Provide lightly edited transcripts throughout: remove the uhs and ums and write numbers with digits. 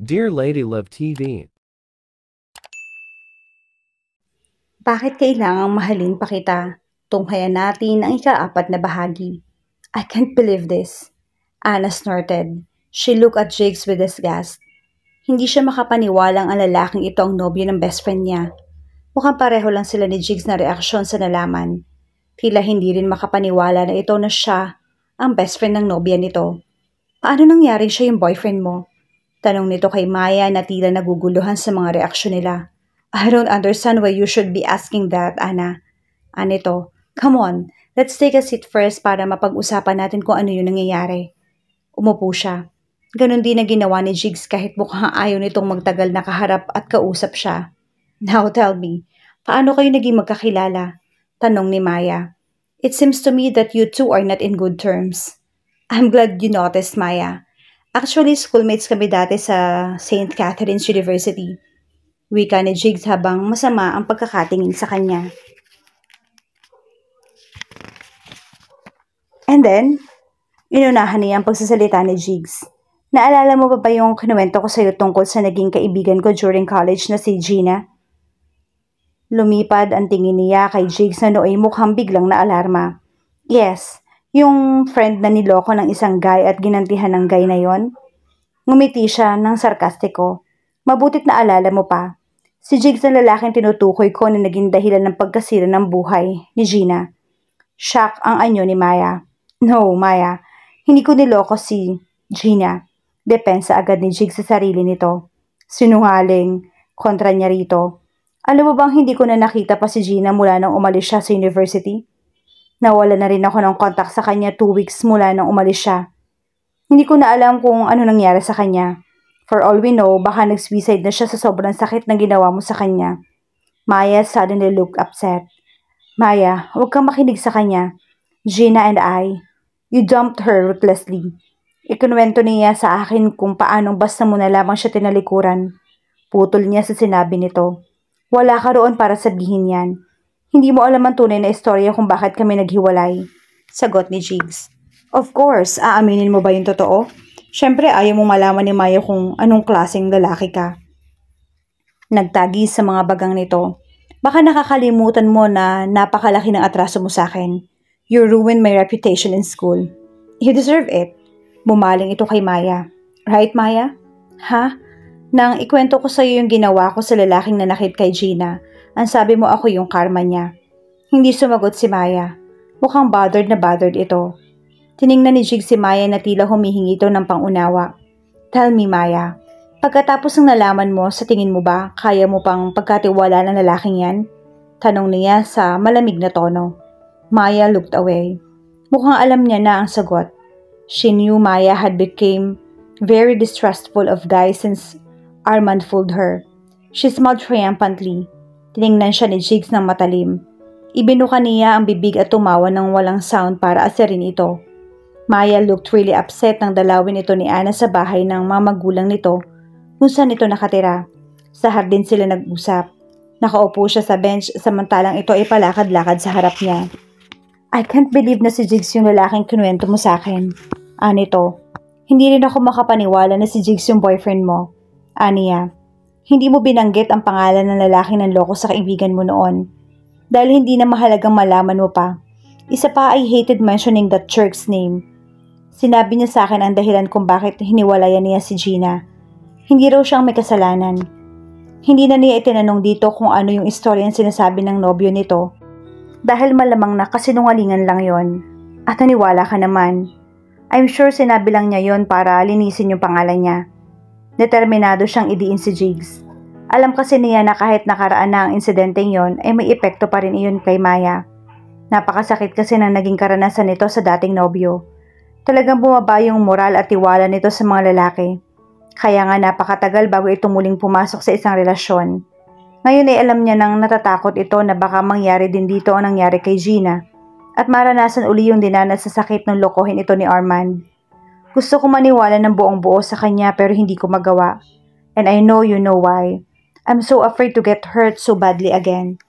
Dear Lady Love TV, Bakit kailangang mahalin pa kita? Tunghayan natin ang ika-4 na bahagi. I can't believe this. Anna snorted. She looked at Jigs with disgust. Hindi siya makapaniwalang ang lalaking ito ang nobyo ng best friend niya. Mukhang pareho lang sila ni Jigs na reaksyon sa nalaman. Tila hindi rin makapaniwala na ito na siya ang best friend ng nobya nito. Paano nangyari siya yung boyfriend mo? Tanong nito kay Maya na tila naguguluhan sa mga reaksyon nila. I don't understand why you should be asking that, Anna. Anito, come on, let's take a seat first para mapag-usapan natin kung ano yung nangyayari. Umupo siya. Ganon din na ginawa ni Jigs kahit mukhang ayaw nitong magtagal na kaharap at kausap siya. Now tell me, paano kayo naging magkakilala? Tanong ni Maya. It seems to me that you two are not in good terms. I'm glad you noticed, Maya. Actually, schoolmates kami dati sa St. Catherine's University. Wika ni Jigs habang masama ang pagkakatingin sa kanya. And then, inunahan niya ang pagsasalita ni Jigs. Naalala mo ba yung kinuwento ko sa'yo tungkol sa naging kaibigan ko during college na si Gina? Lumipad ang tingin niya kay Jigs na nooy mukhang biglang na alarma. Yes, yung friend na niloko ng isang guy at ginantihan ng guy na yon. Ngumiti siya ng sarkastiko. Mabutit na alala mo pa. Si Jigs ang lalaking tinutukoy ko na naging dahilan ng pagkasira ng buhay ni Gina. Shock ang anyo ni Maya. No, Maya. Hindi ko niloko si Gina. Depensa agad ni Jigs sa sarili nito. Sinungaling. Kontra niya rito. Alam mo bang hindi ko na nakita pa si Gina mula nang umalis siya sa university? Nawala na rin ako ng contact sa kanya 2 weeks mula nang umalis siya. Hindi ko na alam kung ano nangyari sa kanya. For all we know, baka nag-suicide na siya sa sobrang sakit na ginawa mo sa kanya. Maya suddenly looked upset. Maya, huwag kang makinig sa kanya. Gina and I, you dumped her recklessly. Ikinuwento niya sa akin kung paanong basta mo na lamang siya tinalikuran. Putol niya sa sinabi nito. Wala ka roon para sabihin yan. Hindi mo alam ang tunay na istorya kung bakit kami naghiwalay. Sagot ni Jigs. Of course, aaminin mo ba yung totoo? Siyempre ayaw mong malaman ni Maya kung anong klaseng lalaki ka. Nagtagi sa mga bagang nito. Baka nakakalimutan mo na napakalaki ng atraso mo sa akin. You ruined my reputation in school. You deserve it. Bumaling ito kay Maya. Right, Maya? Ha? Nang ikwento ko sa'yo yung ginawa ko sa lalaking nanakit kay Gina, ang sabi mo ako yung karma niya. Hindi sumagot si Maya. Mukhang bothered na bothered ito. Tiningnan ni Jigs si Maya na tila humihingi ito ng pangunawa. Tell me, Maya, pagkatapos ng nalaman mo, sa tingin mo ba, kaya mo pang pagkatiwala ng lalaking yan? Tanong niya sa malamig na tono. Maya looked away. Mukhang alam niya na ang sagot. She knew Maya had become very distrustful of guys since Armand fooled her. She smiled triumphantly. Tiningnan siya ni Jigs ng matalim. Ibinuka niya ang bibig at tumawa ng walang sound para asirin ito. Maya looked really upset nang dalawin ito ni Anna sa bahay ng mga magulang nito kung saan ito nakatira. Sa hardin sila nag-usap. Nakaupo siya sa bench samantalang ito ay palakad-lakad sa harap niya. I can't believe na si Jigs yung lalaking kinuwento mo sa akin. Anito, hindi rin ako makapaniwala na si Jigs yung boyfriend mo. Aniya, hindi mo binanggit ang pangalan ng lalaking nanloko sa kaibigan mo noon. Dahil hindi na mahalagang malaman mo pa. Isa pa I hated mentioning that jerk's name. Sinabi niya sa akin ang dahilan kung bakit hiniwalayan niya si Gina. Hindi raw siyang may kasalanan. Hindi na niya itinanong dito kung ano yung istorya ang sinasabi ng nobyo nito. Dahil malamang na kasinungalingan lang yon. At naniwala ka naman. I'm sure sinabi lang niya yon para linisin yung pangalan niya. Determinado siyang idiin si Jigs. Alam kasi niya na kahit nakaraan na ang insidenteng yon ay may epekto pa rin iyon kay Maya. Napakasakit kasi ng naging karanasan nito sa dating nobyo. Talagang bumaba yung moral at tiwala nito sa mga lalaki. Kaya nga napakatagal bago ito muling pumasok sa isang relasyon. Ngayon ay alam niya nang natatakot ito na baka mangyari din dito ang nangyari kay Gina at maranasan uli yung dinanas sa sakit ng lokohin ito ni Armand. Gusto ko maniwala ng buong buo sa kanya pero hindi ko magawa. And I know you know why. I'm so afraid to get hurt so badly again.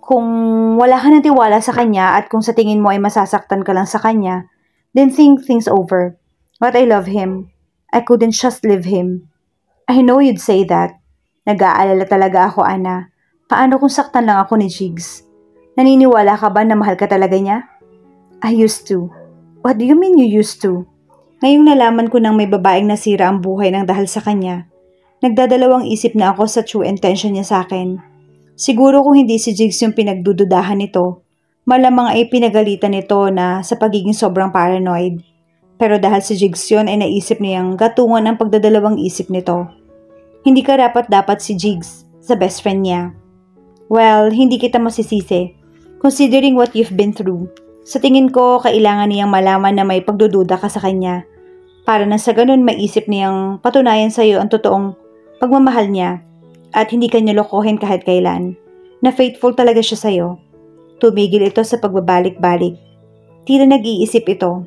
Kung wala ka ng tiwala sa kanya at kung sa tingin mo ay masasaktan ka lang sa kanya, then think things over. But I love him. I couldn't just leave him. I know you'd say that. Nag-aalala talaga ako, Ana. Paano kung saktan lang ako ni Jigs? Naniniwala ka ba na mahal ka talaga niya? I used to. What do you mean you used to? Ngayong nalaman ko nang may babaeng nasira ang buhay ng dahil sa kanya, nagdadalawang isip na ako sa true intention niya sa akin. Siguro kung hindi si Jigs yung pinagdududahan nito, malamang ay pinagalitan nito na sa pagiging sobrang paranoid. Pero dahil si Jigs yun ay naisip niyang gatungan ang pagdadalawang isip nito. Hindi ka dapat si Jigs sa best friend niya. Well, hindi kita masisisi. Considering what you've been through, sa tingin ko kailangan niyang malaman na may pagdududa ka sa kanya. Para na sa ganun maisip niyang patunayan sa iyo ang totoong pagmamahal niya at hindi ka niya lokohin kahit kailan. Na faithful talaga siya sa iyo. Tumigil ito sa pagbabalik-balik. Tila nag-iisip ito.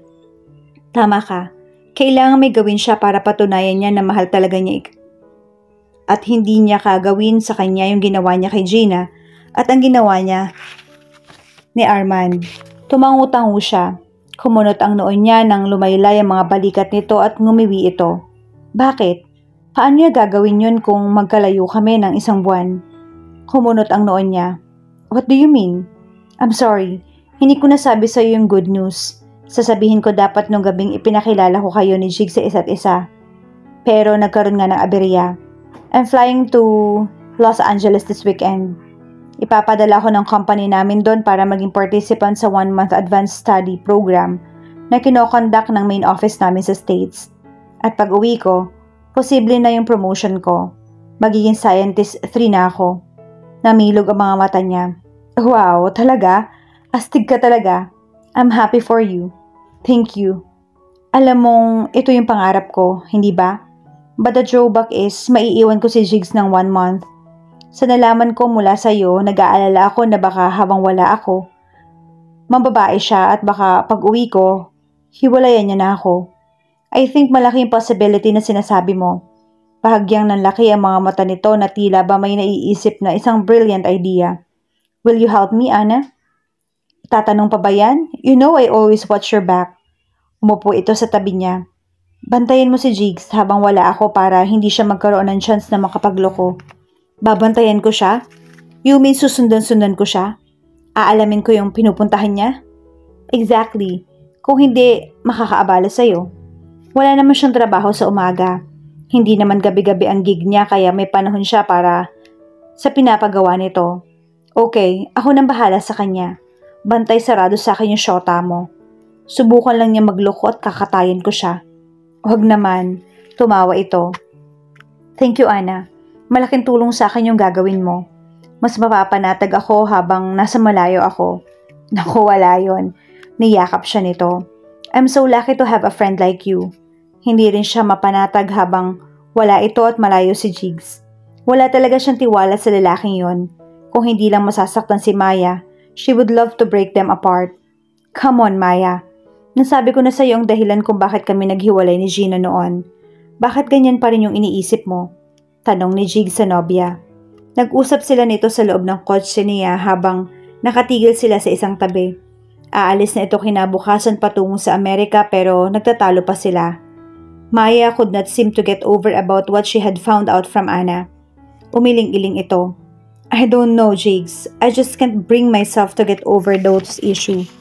Tama ka. Kailangan may gawin siya para patunayan niya na mahal talaga niya at hindi niya kagawin sa kanya yung ginawa niya kay Gina at ang ginawa niya ni Armand. Tumangu-tangu siya. Kumunot ang noon niya nang lumaylay ang mga balikat nito at ngumiwi ito. Bakit? Paano niya gagawin yun kung magkalayo kami ng isang buwan? Kumunot ang noon niya. What do you mean? I'm sorry. Hindi ko nasabi sa iyo yung good news. Sasabihin ko dapat nung gabing ipinakilala ko kayo ni Jig sa isa't isa. Pero nagkaroon nga ng aberya. I'm flying to Los Angeles this weekend. Ipapadala ko ng company namin doon para maging participant sa 1-month advanced study program na kinokondak ng main office namin sa States. At pag uwi ko, posible na yung promotion ko. Magiging scientist 3 na ako. Namilog ang mga mata niya. Wow, talaga? Astig ka talaga. I'm happy for you. Thank you. Alam mong ito yung pangarap ko, hindi ba? But the drawback is, maiiwan ko si Jigs ng 1 month. Sa nalaman ko mula sa iyo, nag-aalala ako na baka habang wala ako, mababae siya at baka pag uwi ko, hiwalayan niya na ako. I think malaki yung possibility na sinasabi mo. Bahagyang nanlaki ang mga mata nito na tila ba may naiisip na isang brilliant idea. Will you help me, Ana? Tatanong pa ba yan? You know I always watch your back. Umupo ito sa tabi niya. Bantayan mo si Jigs habang wala ako para hindi siya magkaroon ng chance na makapagloko. Babantayan ko siya? You mean susundan-sundan ko siya? Aalamin ko yung pinupuntahan niya? Exactly. Kung hindi, makakaabala sa'yo. Wala naman siyang trabaho sa umaga. Hindi naman gabi-gabi ang gig niya kaya may panahon siya para sa pinapagawa nito. Okay, ako nang bahala sa kanya. Bantay sarado sa akin yung shota mo. Subukan lang niya magloko at kakatayin ko siya. Huwag naman, tumawa ito. Thank you, Ana. Malaking tulong sa akin yung gagawin mo. Mas mapapanatag ako habang nasa malayo ako. Naku, wala yun. Niyakap siya nito. I'm so lucky to have a friend like you. Hindi rin siya mapanatag habang wala ito at malayo si Jigs. Wala talaga siyang tiwala sa lalaking yon. Kung hindi lang masasaktan si Maya, she would love to break them apart. Come on, Maya. Nasabi ko na sa iyo ang dahilan kung bakit kami naghiwalay ni Gina noon. Bakit ganyan pa rin yung iniisip mo? Tanong ni Jig sa nobya. Nag-usap sila nito sa loob ng kotse niya habang nakatigil sila sa isang tabi. Aalis na ito kinabukasan patungo sa Amerika pero nagtatalo pa sila. Maya could not seem to get over about what she had found out from Ana. Umiling-iling ito. I don't know, Jigs. I just can't bring myself to get over those issues.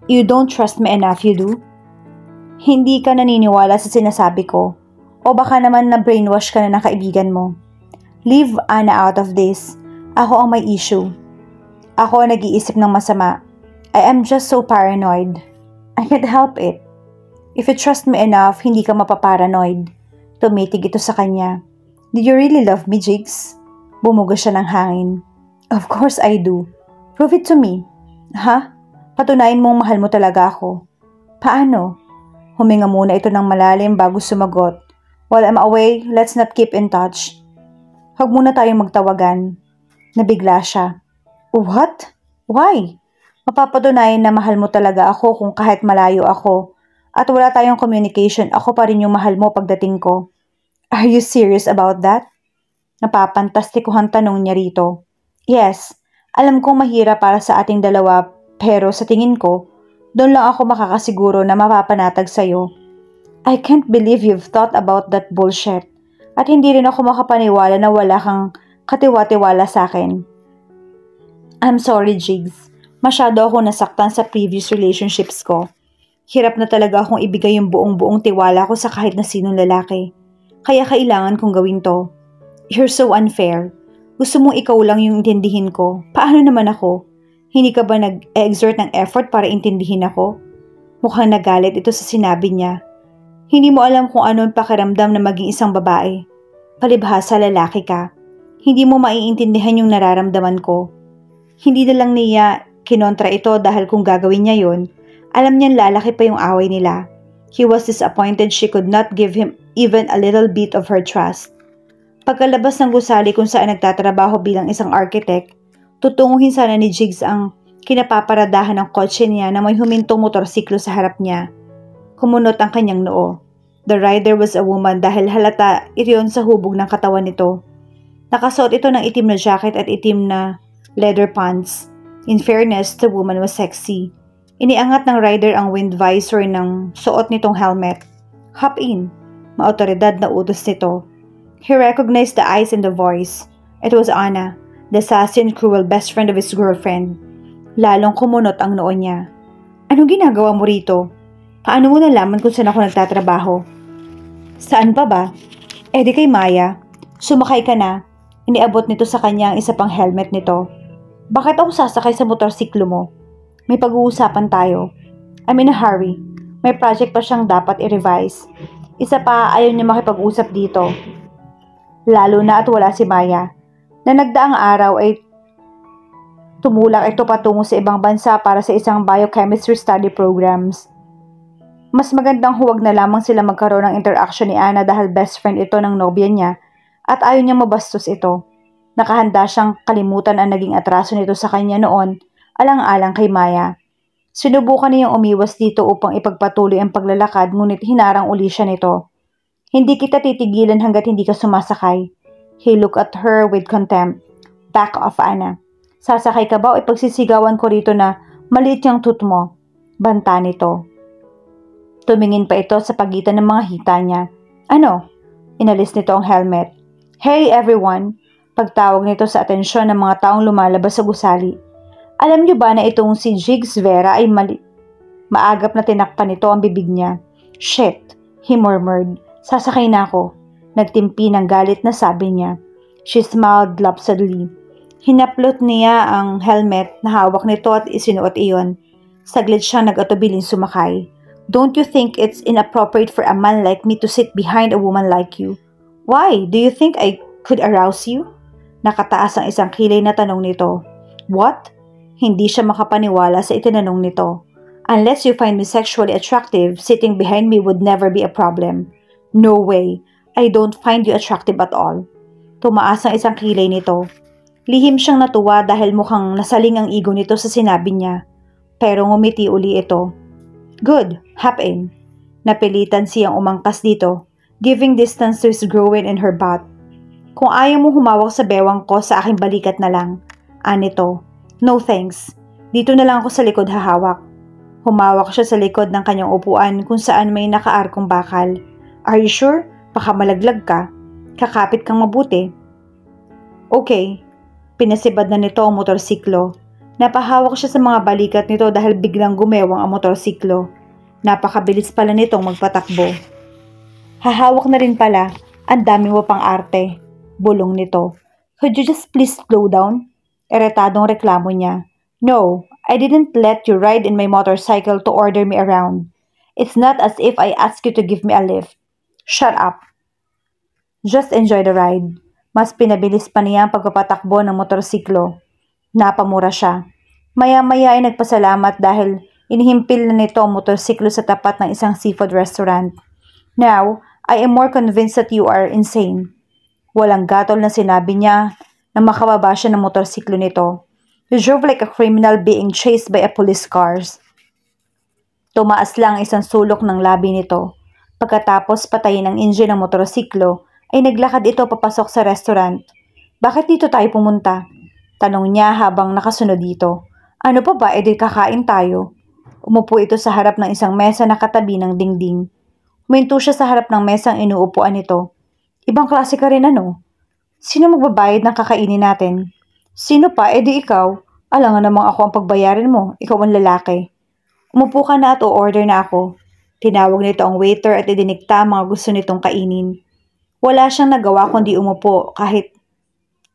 You don't trust me enough, you do? Hindi ka naniniwala sa sinasabi ko. O baka naman na brainwash ka na ng kaibigan mo. Leave Ana out of this. Ako ang may issue. Ako ang nag-iisip ng masama. I am just so paranoid. I can't help it. If you trust me enough, hindi ka mapaparanoid. Tumitig ito sa kanya. Do you really love me, Jigs? Bumuga siya ng hangin. Of course I do. Prove it to me. Ha? Patunayan mong mahal mo talaga ako. Paano? Huminga muna ito ng malalim bago sumagot. While I'm away, let's not keep in touch. Huwag muna tayong magtawagan. Nabigla siya. What? Why? Mapapatunayan na mahal mo talaga ako kung kahit malayo ako. At wala tayong communication, ako pa rin yung mahal mo pagdating ko. Are you serious about that? Napapantastikuhan tanong niya rito. Yes, alam kong mahirap para sa ating dalawa. Pero sa tingin ko, doon lang ako makakasiguro na mapapanatag sa'yo. I can't believe you've thought about that bullshit. At hindi rin ako makapaniwala na wala kang katiwa-tiwala sa akin. I'm sorry, Jigs. Masyado ako nasaktan sa previous relationships ko. Hirap na talaga akong ibigay yung buong-buong tiwala ko sa kahit na sinong lalaki. Kaya kailangan kong gawin to. You're so unfair. Gusto mong ikaw lang yung intindihin ko. Paano naman ako? Hindi ka ba nag-exert ng effort para intindihin ako? Mukhang nagalit ito sa sinabi niya. Hindi mo alam kung ano ang pakiramdam na maging isang babae. Palibhasa lalaki ka. Hindi mo maiintindihan yung nararamdaman ko. Hindi na lang niya kinontra ito dahil kung gagawin niya yon, alam niyang lalaki pa yung away nila. He was disappointed she could not give him even a little bit of her trust. Pagkalabas ng gusali kung saan nagtatrabaho bilang isang architect, tutunguhin sana ni Jigs ang kinapaparadahan ng kotse niya na may humintong motorsiklo sa harap niya. Kumunot ang kanyang noo. The rider was a woman dahil halata iyon sa hubog ng katawan nito. Nakasuot ito ng itim na jacket at itim na leather pants. In fairness, the woman was sexy. Iniangat ng rider ang wind visor ng suot nitong helmet. Hop in. Maotoridad na utos nito. He recognized the eyes and the voice. It was Anna, the sassy and cruel best friend of his girlfriend. Lalong kumunot ang noo niya. Anong ginagawa mo rito? Paano mo nalaman kung saan ako nagtatrabaho? Saan pa ba? Di kay Maya. Sumakay ka na. Iniabot nito sa kanya ang isa pang helmet nito. Bakit ako sasakay sa motorsiklo mo? May pag-uusapan tayo. I'm in a hurry. May project pa siyang dapat i-revise. Isa pa ayaw niya makipag-usap dito. Lalo na at wala si Maya. Na nagdaang araw ay tumulak ito patungo sa ibang bansa para sa isang biochemistry study programs. Mas magandang huwag na lamang sila magkaroon ng interaction ni Anna dahil best friend ito ng nobya niya at ayaw niya mabastos ito. Nakahanda siyang kalimutan ang naging atraso nito sa kanya noon, alang-alang kay Maya. Sinubukan niyang umiwas dito upang ipagpatuloy ang paglalakad ngunit hinarang uli siya nito. Hindi kita titigilan hanggat hindi ka sumasakay. He looked at her with contempt. Back off, Anna. Sasakay ka ba o ipagsisigawan ko rito na maliit yung tooth mo? Banta nito. Tumingin pa ito sa pagitan ng mga hita niya. Ano? Inalis nito ang helmet. Hey everyone! Pagtawag nito sa atensyon ng mga taong lumalabas sa gusali. Alam niyo ba na itong si Jigs Vera ay maagap na tinakpan nito ang bibig niya? Shit! He murmured. Sasakay na ako. Nagtimpi ng galit na sabi niya. She smiled lopsidedly. Hinaplot niya ang helmet na hawak nito at isinuot iyon. Saglit siyang nag-atubiling sumakay. Don't you think it's inappropriate for a man like me to sit behind a woman like you? Why? Do you think I could arouse you? Nakataas ang isang kilay na tanong nito. What? Hindi siya makapaniwala sa itinanong nito. Unless you find me sexually attractive, sitting behind me would never be a problem. No way. I don't find you attractive at all. Tumaas ang isang kilay nito. Lihim siyang natuwa dahil mukhang nasaling ang ego nito sa sinabi niya. Pero ngumiti uli ito. Good, hop in. Napilitan siyang umangkas dito, giving distance to his groin and her butt. Kung ayaw mo humawak sa bewang ko, sa aking balikat na lang. Anito. No thanks. Dito na lang ako sa likod hahawak. Humawak siya sa likod ng kanyang upuan kung saan may nakaarkong bakal. Are you sure? Baka malaglag ka. Kakapit kang mabuti. Okay. Pinasibad na nito ang motorsiklo. Napahawak siya sa mga balikat nito dahil biglang gumewang ang motorsiklo. Napakabilis pala nitong magpatakbo. Hahawak na rin pala. Ang dami mo pang arte. Bulong nito. Could you just please slow down? Eretadong reklamo niya. No, I didn't let you ride in my motorcycle to order me around. It's not as if I asked you to give me a lift. Shut up. Just enjoy the ride. Mas pinabilis pa niya ang pagpapatakbo ng motorsiklo. Napamura siya. Maya-maya ay nagpasalamat dahil inihimpil na nito ang motorsiklo sa tapat ng isang seafood restaurant. Now, I am more convinced that you are insane. Walang gatol na sinabi niya na makababa siya ng motorsiklo nito. You drove like a criminal being chased by a police cars. Tumaas lang isang sulok ng labi nito. Pagkatapos patayin ang engine ng motorsiklo, ay naglakad ito papasok sa restaurant. Bakit dito tayo pumunta? Tanong niya habang nakasunod dito. Ano pa ba, edi kakain tayo. Umupo ito sa harap ng isang mesa na katabi ng dingding. Huminto siya sa harap ng mesang inuupuan nito. Ibang klase ka rin ano? Sino magbabayad ng kakainin natin? Sino pa? E di ikaw. Alangan namang ako ang pagbayarin mo. Ikaw ang lalaki. Umupo ka na at o-order na ako. Tinawag nito ang waiter at idinikta ang mga gusto nitong kainin. Wala siyang nagawa kundi umupo kahit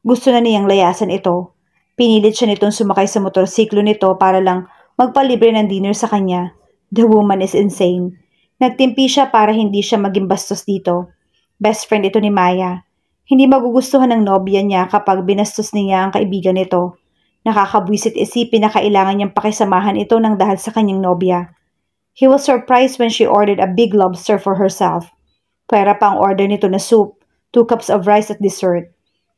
gusto na niyang layasan ito. Pinilit siya nitong sumakay sa motorsiklo nito para lang magpalibre ng dinner sa kanya. The woman is insane. Nagtimpi siya para hindi siya maging bastos dito. Best friend ito ni Maya. Hindi magugustuhan ng nobya niya kapag binastos niya ang kaibigan nito. Nakakabwisit isipin na kailangan niyang pakisamahan ito ng dahil sa kanyang nobya. He was surprised when she ordered a big lobster for herself. Pwera pa ang order nito na soup, 2 cups of rice at dessert.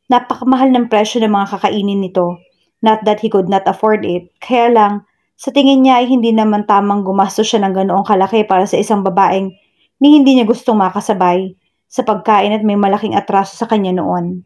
Napakamahal ng presyo ng mga kakainin nito. Not that he could not afford it, kaya lang, sa tingin niya ay hindi naman tamang gumastos siya ng ganoong kalaki para sa isang babaeng ni hindi niya gustong makasabay sa pagkain at may malaking atraso sa kanya noon.